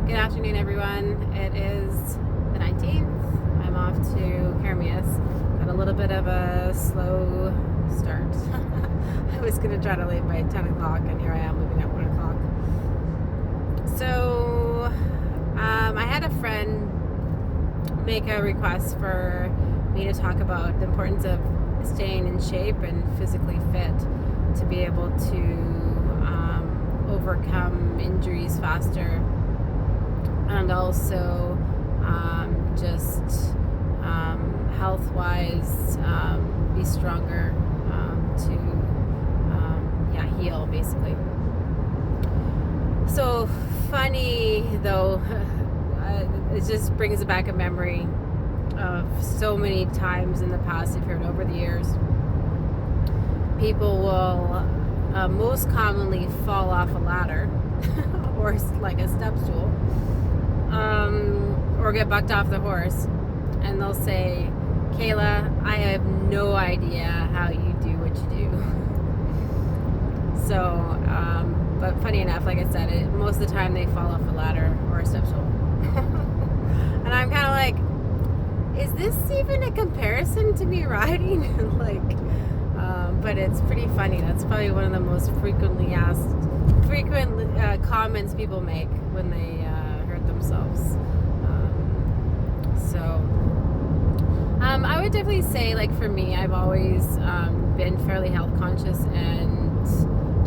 Good afternoon, everyone. It is the 19th. I'm off to Carmias. Got a little bit of a slow start. I was going to try to leave by 10 o'clock, and here I am leaving at 1 o'clock. So, I had a friend make a request for me to talk about the importance of staying in shape and physically fit to be able to overcome injuries faster, and also just health-wise be stronger to heal, basically. So funny though, it just brings back a memory of so many times in the past I've heard over the years. People will most commonly fall off a ladder or like a step stool, or get bucked off the horse, and they'll say, "Kayla, I have no idea how you do what you do." So, but funny enough, like I said, most of the time they fall off a ladder or a step stool. And I'm kind of like, is this even a comparison to me riding? But it's pretty funny. That's probably one of the most frequent comments people make when they hurt themselves. I would definitely say, like, for me, I've always been fairly health conscious and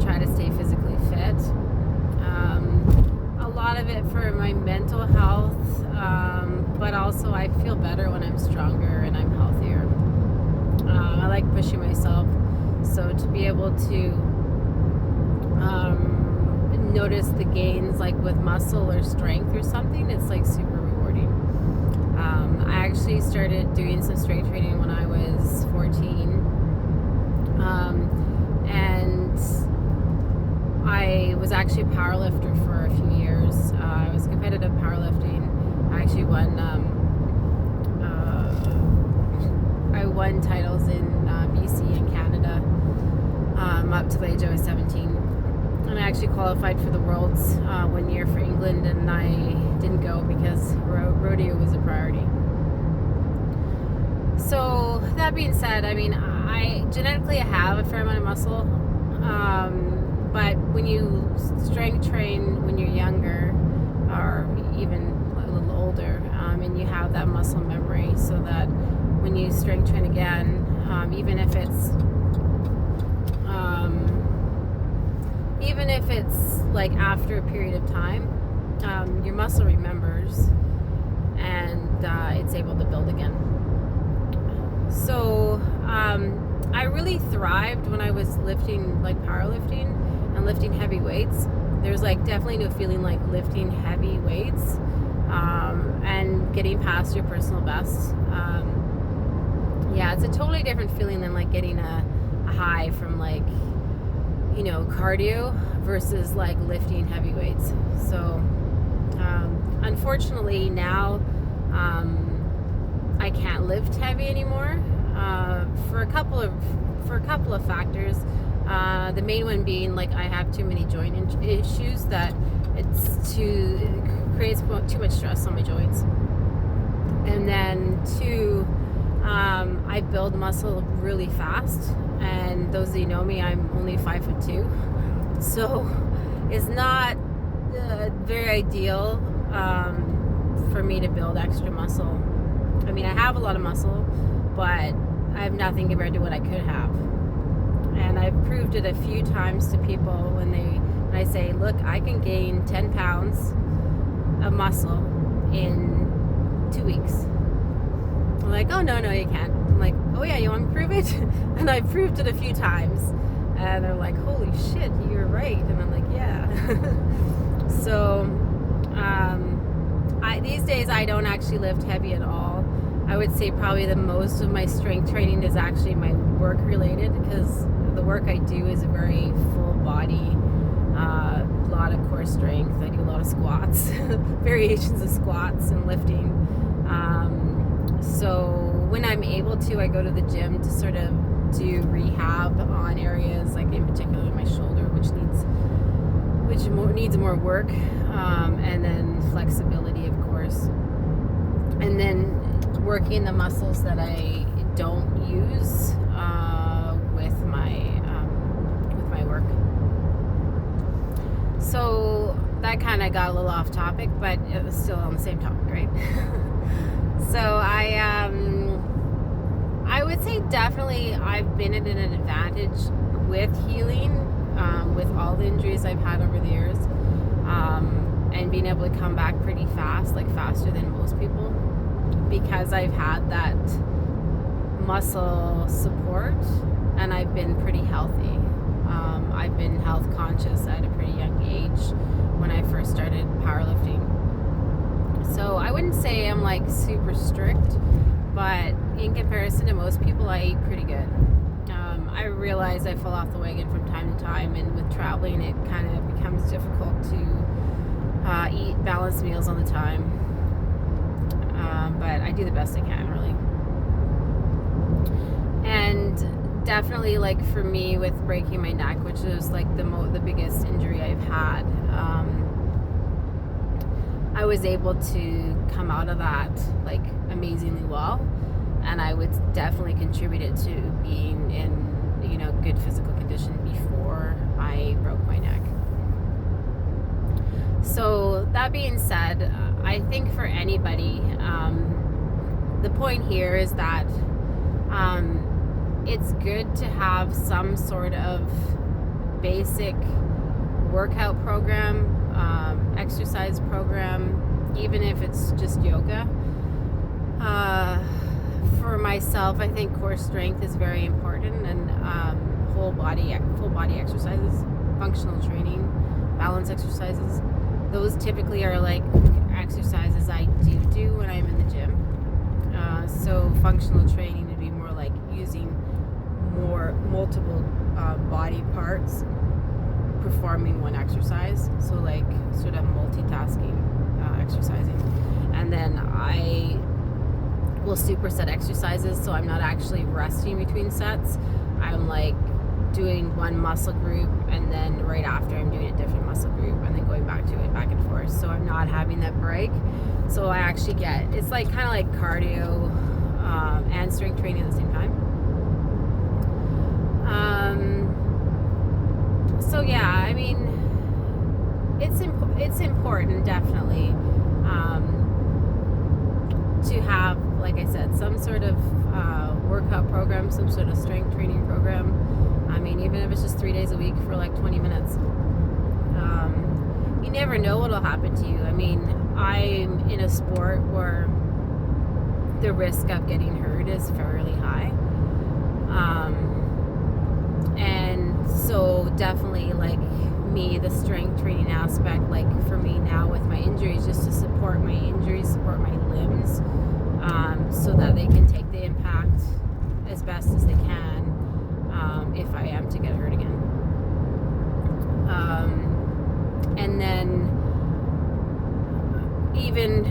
try to stay physically fit. A lot of it for my mental health, but also I feel better when I'm stronger and I'm healthier. I like pushing myself, so to be able to notice the gains, like with muscle or strength or something, it's like super rewarding. I actually started doing some strength training when I was 14, and I was actually a powerlifter for a few years. I was competitive powerlifting. I actually won won titles in BC and Canada up to the age I was 17. And I actually qualified for the Worlds 1 year for England, and I didn't go because rodeo was a priority. So that being said, I mean, I genetically have a fair amount of muscle, but when you strength train when you're younger, or even a little older, and you have that muscle memory, so that when you strength train again, even if it's like after a period of time, your muscle remembers, and it's able to build again. So I really thrived when I was lifting, like powerlifting and lifting heavy weights. There's like definitely no feeling like lifting heavy weights and getting past your personal best. It's a totally different feeling than like getting a high from, like, you know, cardio versus like lifting heavy weights. So unfortunately now I can't lift heavy anymore for a couple of factors. The main one being, like, I have too many joint issues that it creates too much stress on my joints. And then two, I build muscle really fast, and those that know me, I'm only 5'2", so it's not very ideal for me to build extra muscle. I mean, I have a lot of muscle, but I have nothing compared to what I could have. And I've proved it a few times to people when I say, look, I can gain 10 pounds of muscle in 2 weeks. I'm like, oh, no, you can't. I'm like, oh yeah, you want me to prove it? And I proved it a few times. And they're like, holy shit, you're right. And I'm like, yeah. So these days I don't actually lift heavy at all. I would say probably the most of my strength training is actually my work related, because the work I do is a very full body, a lot of core strength. I do a lot of squats, variations of squats and lifting. So when I'm able to, I go to the gym to sort of do rehab on areas, like in particular my shoulder, which needs needs more work, and then flexibility, of course, and then working the muscles that I don't use with my work. So that kind of got a little off topic, but it was still on the same topic, right? So I would say definitely I've been at an advantage with healing, with all the injuries I've had over the years, and being able to come back pretty fast, like faster than most people, because I've had that muscle support and I've been pretty healthy. I've been health conscious at a pretty young age when I first started powerlifting. So I wouldn't say I'm like super strict, but in comparison to most people, I eat pretty good. I realize I fall off the wagon from time to time, and with traveling it kind of becomes difficult to eat balanced meals all the time, but I do the best I can, really. And definitely, like for me with breaking my neck, which is like the biggest injury I've had, I was able to come out of that like amazingly well, and I would definitely contribute it to being in good physical condition before I broke my neck. So that being said, I think for anybody, the point here is that it's good to have some sort of basic workout program, exercise program, even if it's just yoga. For myself, I think core strength is very important, and full body exercises, functional training, balance exercises. Those typically are like exercises I do when I'm in the gym. So functional training would be more like using multiple body parts performing one exercise. So like sort of multitasking exercising. And then I will superset exercises, so I'm not actually resting between sets. I'm like doing one muscle group, and then right after I'm doing a different muscle group, and then going back to it, back and forth. So I'm not having that break. So I actually it's like kind of like cardio and strength training at the same time. So yeah, I mean, it's important definitely to have, like I said, some sort of workout program, some sort of strength training program. I mean, even if it's just 3 days a week for like 20 minutes. You never know what'll happen to you. I mean, I'm in a sport where the risk of getting hurt is fairly high. And so definitely, like me, the strength training aspect, like for me now with my injuries, just to support my injuries, support my limbs, so that they can take the impact as best as they can if I am to get hurt again. And then even,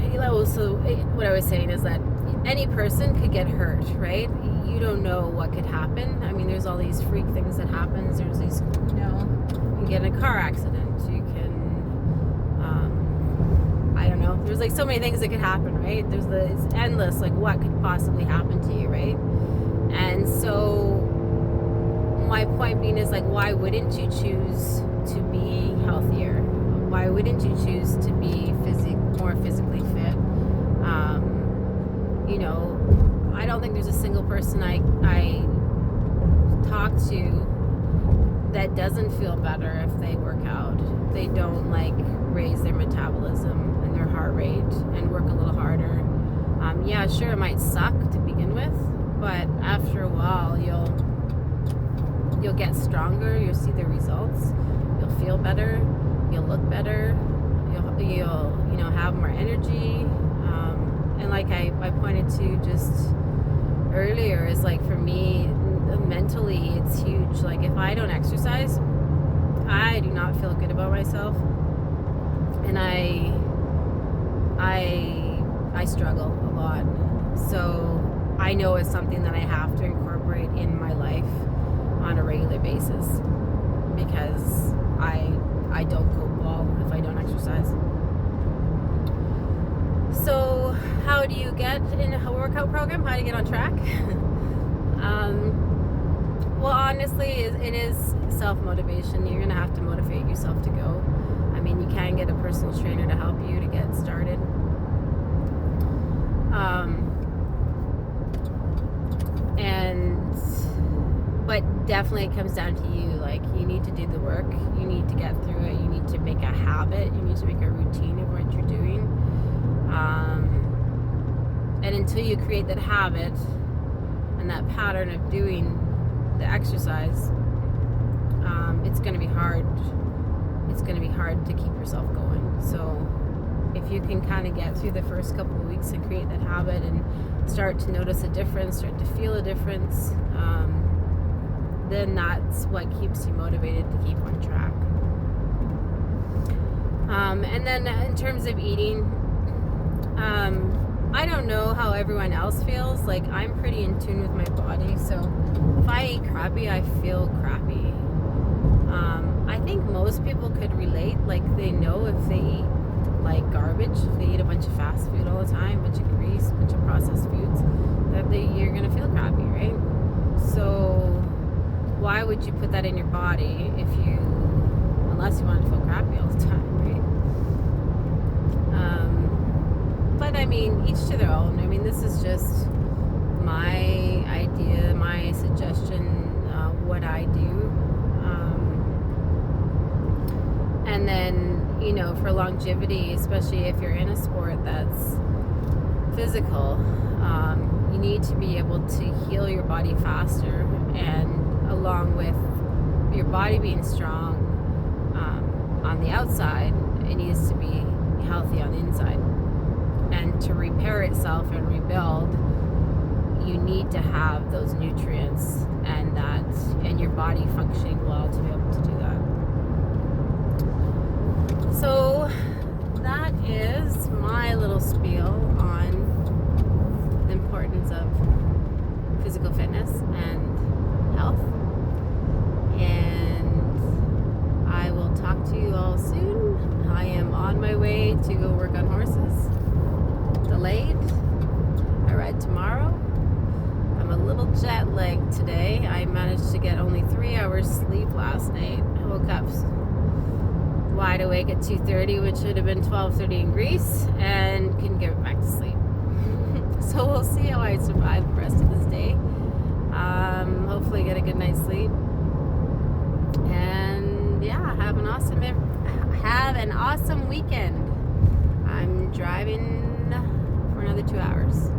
so what I was saying is that any person could get hurt, right? You don't know what could happen. I mean, there's all these freak things that happen. There's these, you get in a car accident. You can, I don't know. There's like so many things that could happen, right? It's endless, like what could possibly happen to you, right? And so my point being is like, why wouldn't you choose to be healthier? Why wouldn't you choose to be more physically fit? I don't think there's a single person I talk to that doesn't feel better if they work out. They don't like raise their metabolism and their heart rate and work a little harder. Yeah, sure, it might suck to begin with, but after a while you'll get stronger. You'll see the results. You'll feel better. You'll look better. You'll have more energy. And like I pointed to just earlier, is like for me mentally it's huge. Like if I don't exercise, I do not feel good about myself, and I struggle a lot. So I know it's something that I have to incorporate in my life on a regular basis, because I I don't cope well if I don't exercise. So how do you get in a workout program? How do you get on track? Well, honestly, it is self-motivation. You're going to have to motivate yourself to go. I mean, you can get a personal trainer to help you to get started. But definitely it comes down to you. Like, you need to do the work. You need to get through it. You need to make a habit. You need to make a routine of what you're doing. And until you create that habit and that pattern of doing the exercise, it's going to be hard. It's going to be hard to keep yourself going. So if you can kind of get through the first couple of weeks and create that habit and start to notice a difference, start to feel a difference, then that's what keeps you motivated to keep on track. And then in terms of eating, I don't know how everyone else feels. Like, I'm pretty in tune with my body, so if I eat crappy, I feel crappy. I think most people could relate. Like, they know if they eat like garbage, if they eat a bunch of fast food all the time, a bunch of grease, a bunch of processed foods, that you're gonna feel crappy, right? So why would you put that in your body unless you want to feel crappy all the time, right? But I mean, each to their own. I mean, this is just my idea, my suggestion, what I do. And then, for longevity, especially if you're in a sport that's physical, you need to be able to heal your body faster, and along with your body being strong on the outside, it needs to be healthy on the inside. And to repair itself and rebuild, you need to have those nutrients and your body functioning well to be able to do that. So that is my little spiel on the importance of physical fitness and health. And I will talk to you all soon. I am on my way to go work on horses. Delayed. I ride tomorrow. I'm a little jet lagged today. I managed to get only 3 hours sleep last night. I woke up wide awake at 2:30, which should have been 12:30 in Greece, and couldn't get back to sleep. So we'll see how I survive the rest of this day. Hopefully get a good night's sleep. And yeah, have an awesome weekend. I'm driving for another 2 hours.